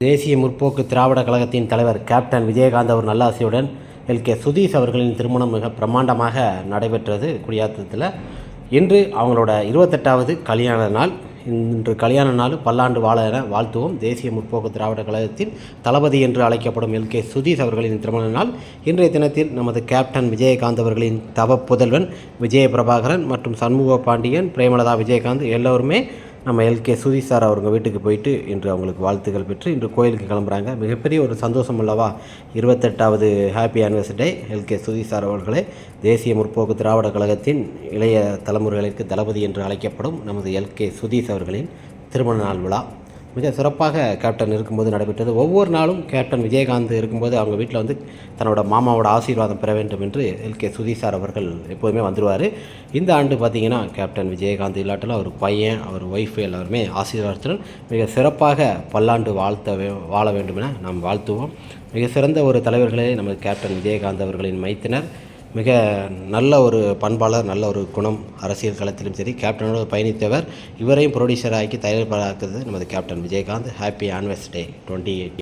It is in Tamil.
தேசிய முற்போக்கு திராவிட கழகத்தின் தலைவர் கேப்டன் விஜயகாந்த் அவர் நல்லாசியுடன் எல்கே சுதீஷ் அவர்களின் திருமணம் மிக பிரம்மாண்டமாக நடைபெற்றது குடியாத்தத்தில். இன்று அவங்களோட 28வது கல்யாண நாள். இன்று கல்யாண நாள் பல்லாண்டு வாழ என வாழ்த்துவோம். தேசிய முற்போக்கு திராவிட கழகத்தின் தளபதி என்று அழைக்கப்படும் எல்கே சுதீஷ் அவர்களின் திருமண நாள். இன்றைய தினத்தில் நமது கேப்டன் விஜயகாந்த் அவர்களின் தவ புதல்வன் விஜய பிரபாகரன் மற்றும் சண்முக பாண்டியன், பிரேமலதா விஜயகாந்த் எல்லோருமே நம்ம எல்கே சுதீஷ் சார் அவங்க வீட்டுக்கு போயிட்டு இன்று அவங்களுக்கு வாழ்த்துக்கள் பெற்று இன்று கோயிலுக்கு கிளம்புறாங்க. மிகப்பெரிய ஒரு சந்தோஷம் அல்லவா? 28வது happy anniversary L K Sudhish sir அவர்களே. தேசிய முற்போக்கு திராவிட கழகத்தின் இளைய தலைமுறைகளுக்கு தளபதி என்று அழைக்கப்படும் நமது எல்கே சுதீஷ் அவர்களின் திருமண நாள் விழா மிக சிறப்பாக கேப்டன் இருக்கும்போது நடைபெற்றது. ஒவ்வொரு நாளும் கேப்டன் விஜயகாந்த் இருக்கும்போது அவங்க வீட்டில் வந்து தன்னோட மாமாவோட ஆசீர்வாதம் பெற வேண்டும் என்று எல்கே சுதீஷ் சார் அவர்கள் எப்போதுமே வந்துடுவார். இந்த ஆண்டு பார்த்திங்கன்னா கேப்டன் விஜயகாந்த் இல்லாட்டெல்லாம் அவர் பையன், அவர் ஒய்ஃபு எல்லாருமே ஆசீர்வாதத்துடன் மிக சிறப்பாக பல்லாண்டு வாழ வேண்டும் என நாம் வாழ்த்துவோம். மிக சிறந்த ஒரு தலைவர்களே நமது கேப்டன் விஜயகாந்த் அவர்களின் மைத்தினர். மிக நல்ல ஒரு பண்பாளர், நல்ல ஒரு குணம், அரசியல் களத்திலும் சரி கேப்டனோடு பயணித்தவர். இவரையும் ப்ரொடியூசராக்கி தயாரிப்பாளராக்குறது நமது கேப்டன் விஜயகாந்த். Happy anniversary 28.